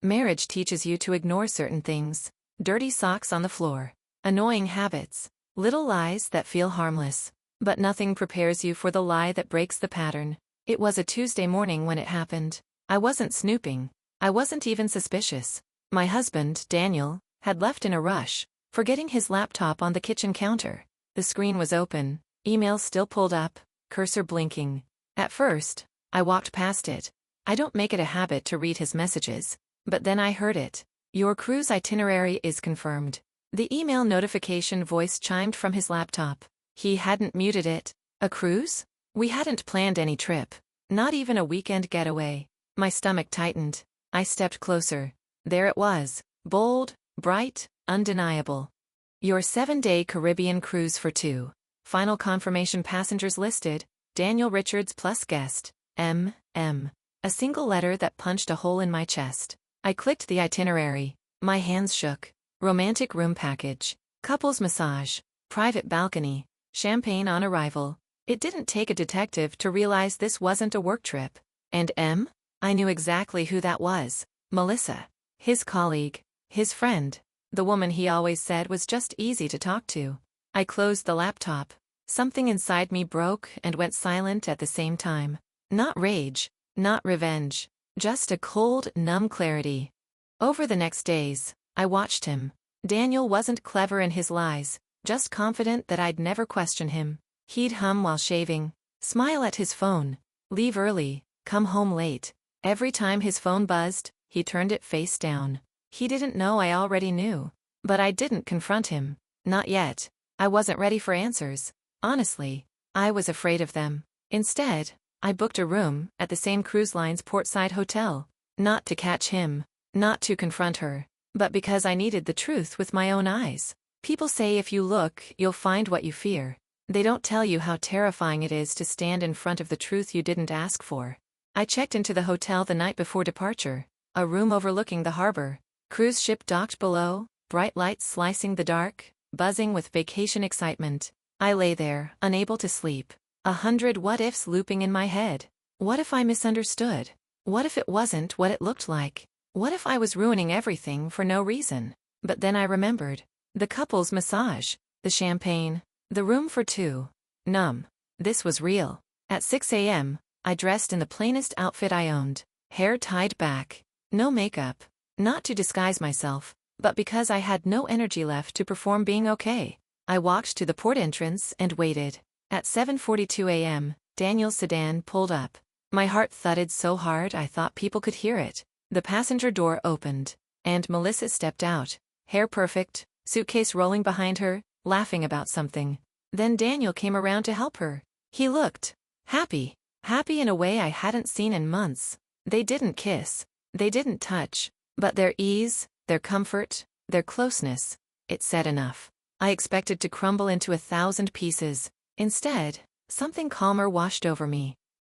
Marriage teaches you to ignore certain things. Dirty socks on the floor. Annoying habits. Little lies that feel harmless. But nothing prepares you for the lie that breaks the pattern. It was a Tuesday morning when it happened. I wasn't snooping. I wasn't even suspicious. My husband, Daniel, had left in a rush, forgetting his laptop on the kitchen counter. The screen was open, email still pulled up, cursor blinking. At first, I walked past it. I don't make it a habit to read his messages. But then I heard it. Your cruise itinerary is confirmed. The email notification voice chimed from his laptop. He hadn't muted it. A cruise? We hadn't planned any trip. Not even a weekend getaway. My stomach tightened. I stepped closer. There it was. Bold, bright, undeniable. Your 7-day Caribbean cruise for 2. Final confirmation passengers listed, Daniel Richards plus guest, M.M. A single letter that punched a hole in my chest. I clicked the itinerary. My hands shook. Romantic room package. Couples massage. Private balcony. Champagne on arrival. It didn't take a detective to realize this wasn't a work trip. And M? I knew exactly who that was. Melissa. His colleague. His friend. The woman he always said was just easy to talk to. I closed the laptop. Something inside me broke and went silent at the same time. Not rage. Not revenge. Just a cold, numb clarity. Over the next days, I watched him. Daniel wasn't clever in his lies, just confident that I'd never question him. He'd hum while shaving, smile at his phone, leave early, come home late. Every time his phone buzzed, he turned it face down. He didn't know I already knew. But I didn't confront him. Not yet. I wasn't ready for answers. Honestly, I was afraid of them. Instead, I booked a room at the same cruise line's portside hotel. Not to catch him, not to confront her, but because I needed the truth with my own eyes. People say if you look, you'll find what you fear. They don't tell you how terrifying it is to stand in front of the truth you didn't ask for. I checked into the hotel the night before departure, a room overlooking the harbor. Cruise ship docked below, bright lights slicing the dark, buzzing with vacation excitement. I lay there, unable to sleep. 100 what-ifs looping in my head. What if I misunderstood? What if it wasn't what it looked like? What if I was ruining everything for no reason? But then I remembered. The couple's massage, the champagne, the room for 2. Numb. This was real. At 6 a.m., I dressed in the plainest outfit I owned. Hair tied back. No makeup. Not to disguise myself, but because I had no energy left to perform being okay. I walked to the port entrance and waited. At 7:42 a.m., Daniel's sedan pulled up. My heart thudded so hard I thought people could hear it. The passenger door opened, and Melissa stepped out, hair perfect, suitcase rolling behind her, laughing about something. Then Daniel came around to help her. He looked happy. Happy in a way I hadn't seen in months. They didn't kiss. They didn't touch. But their ease, their comfort, their closeness, it said enough. I expected to crumble into 1,000 pieces. Instead, something calmer washed over me.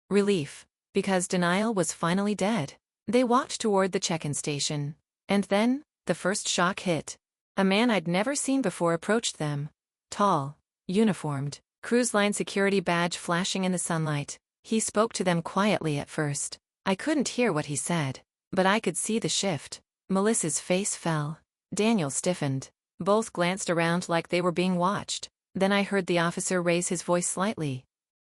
Relief, because denial was finally dead. They walked toward the check-in station. And then, the first shock hit. A man I'd never seen before approached them. Tall, uniformed, cruise line security badge flashing in the sunlight. He spoke to them quietly at first. I couldn't hear what he said, but I could see the shift. Melissa's face fell. Daniel stiffened. Both glanced around like they were being watched. Then I heard the officer raise his voice slightly.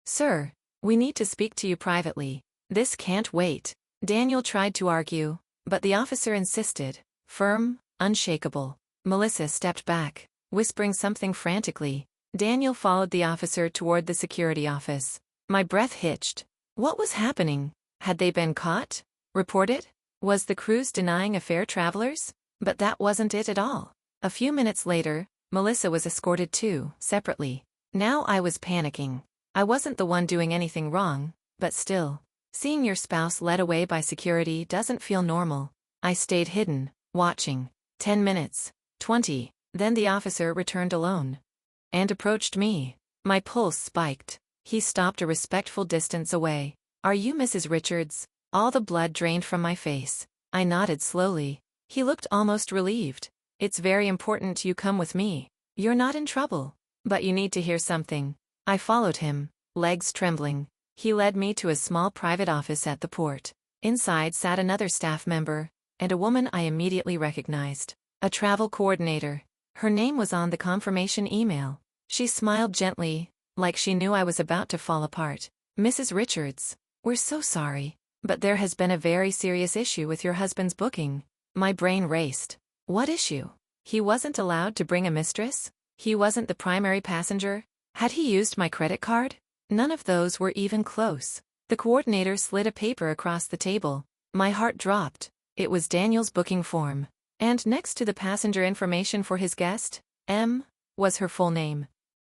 "Sir, we need to speak to you privately. This can't wait." Daniel tried to argue, but the officer insisted, firm, unshakable. Melissa stepped back, whispering something frantically. Daniel followed the officer toward the security office. My breath hitched. What was happening? Had they been caught? Reported? Was the cruise denying affair travelers? But that wasn't it at all. A few minutes later, Melissa was escorted too, separately. Now I was panicking. I wasn't the one doing anything wrong, but still. Seeing your spouse led away by security doesn't feel normal. I stayed hidden, watching. 10 minutes. 20. Then the officer returned alone. And approached me. My pulse spiked. He stopped a respectful distance away. "Are you Mrs. Richards?" All the blood drained from my face. I nodded slowly. He looked almost relieved. "It's very important you come with me. You're not in trouble. But you need to hear something." I followed him, legs trembling. He led me to a small private office at the port. Inside sat another staff member, and a woman I immediately recognized. A travel coordinator. Her name was on the confirmation email. She smiled gently, like she knew I was about to fall apart. Mrs. Richards, we're so sorry, but there has been a very serious issue with your husband's booking. My brain raced. What issue? He wasn't allowed to bring a mistress? He wasn't the primary passenger? Had he used my credit card? None of those were even close. The coordinator slid a paper across the table. My heart dropped. It was Daniel's booking form. And next to the passenger information for his guest, M, was her full name.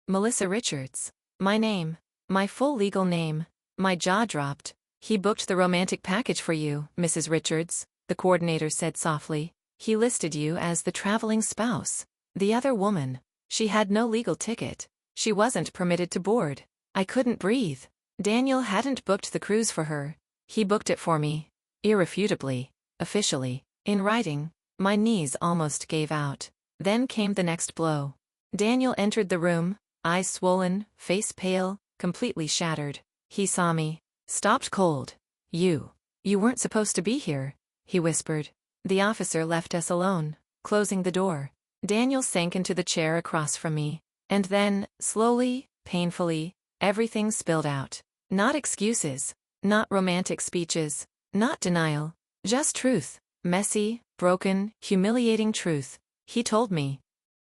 Melissa Richards. My name. My full legal name. My jaw dropped. He booked the romantic package for you, Mrs. Richards, the coordinator said softly. He listed you as the traveling spouse. The other woman. She had no legal ticket. She wasn't permitted to board. I couldn't breathe. Daniel hadn't booked the cruise for her. He booked it for me. Irrefutably. Officially. In writing. My knees almost gave out. Then came the next blow. Daniel entered the room, eyes swollen, face pale, completely shattered. He saw me. Stopped cold. You weren't supposed to be here, he whispered. The officer left us alone, closing the door. Daniel sank into the chair across from me. And then, slowly, painfully, everything spilled out. Not excuses. Not romantic speeches. Not denial. Just truth. Messy, broken, humiliating truth. He told me.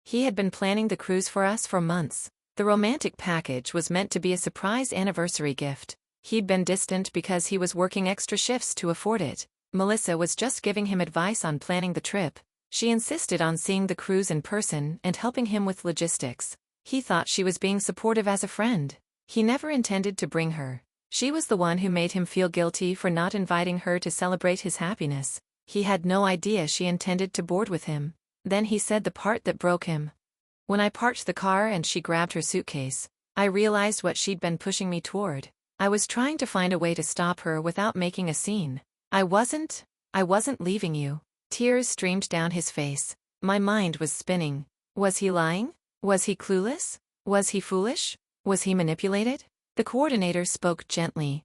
He had been planning the cruise for us for months. The romantic package was meant to be a surprise anniversary gift. He'd been distant because he was working extra shifts to afford it. Melissa was just giving him advice on planning the trip. She insisted on seeing the cruise in person and helping him with logistics. He thought she was being supportive as a friend. He never intended to bring her. She was the one who made him feel guilty for not inviting her to celebrate his happiness. He had no idea she intended to board with him. Then he said the part that broke him. When I parked the car and she grabbed her suitcase, I realized what she'd been pushing me toward. I was trying to find a way to stop her without making a scene. I wasn't leaving you. Tears streamed down his face. My mind was spinning. Was he lying? Was he clueless? Was he foolish? Was he manipulated? The coordinator spoke gently.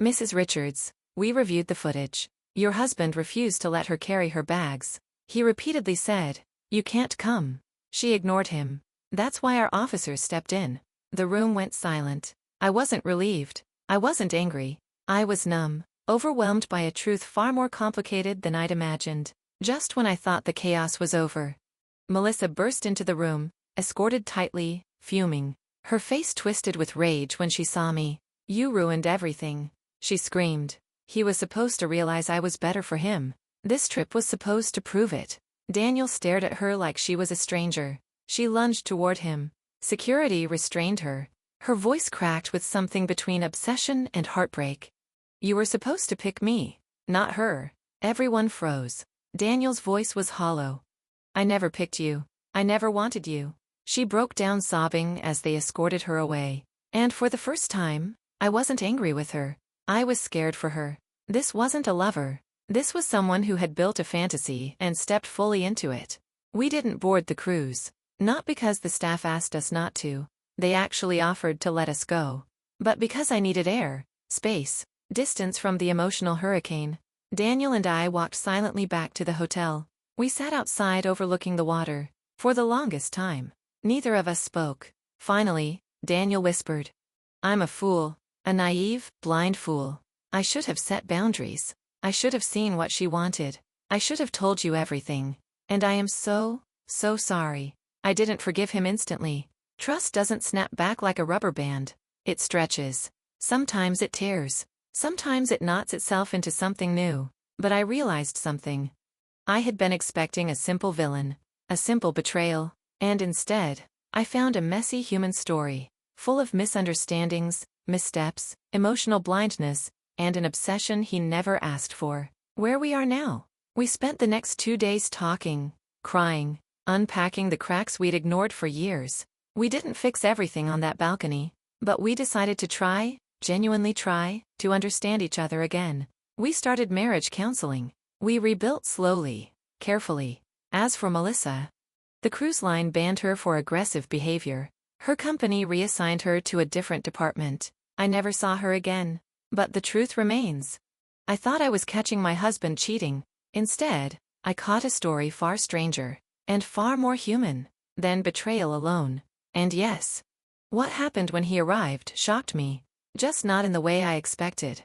Mrs. Richards, we reviewed the footage. Your husband refused to let her carry her bags. He repeatedly said, you can't come. She ignored him. That's why our officers stepped in. The room went silent. I wasn't relieved. I wasn't angry. I was numb, overwhelmed by a truth far more complicated than I'd imagined. Just when I thought the chaos was over, Melissa burst into the room, escorted tightly, fuming. Her face twisted with rage when she saw me. You ruined everything, she screamed. He was supposed to realize I was better for him. This trip was supposed to prove it. Daniel stared at her like she was a stranger. She lunged toward him. Security restrained her. Her voice cracked with something between obsession and heartbreak. You were supposed to pick me, not her. Everyone froze. Daniel's voice was hollow. I never picked you. I never wanted you. She broke down sobbing as they escorted her away. And for the first time, I wasn't angry with her. I was scared for her. This wasn't a lover. This was someone who had built a fantasy and stepped fully into it. We didn't board the cruise. Not because the staff asked us not to. They actually offered to let us go. But because I needed air, space, distance from the emotional hurricane. Daniel and I walked silently back to the hotel. We sat outside overlooking the water. For the longest time, neither of us spoke. Finally, Daniel whispered. I'm a fool. A naive, blind fool. I should have set boundaries. I should have seen what she wanted. I should have told you everything. And I am so sorry. I didn't forgive him instantly. Trust doesn't snap back like a rubber band. It stretches. Sometimes it tears. Sometimes it knots itself into something new. But I realized something. I had been expecting a simple villain, a simple betrayal, and instead, I found a messy human story, full of misunderstandings, missteps, emotional blindness, and an obsession he never asked for. Where we are now. We spent the next 2 days talking, crying, unpacking the cracks we'd ignored for years. We didn't fix everything on that balcony, but we decided to try, genuinely try, to understand each other again. We started marriage counseling. We rebuilt slowly, carefully. As for Melissa, the cruise line banned her for aggressive behavior. Her company reassigned her to a different department. I never saw her again. But the truth remains. I thought I was catching my husband cheating. Instead, I caught a story far stranger, and far more human, than betrayal alone. And yes, what happened when he arrived shocked me, just not in the way I expected.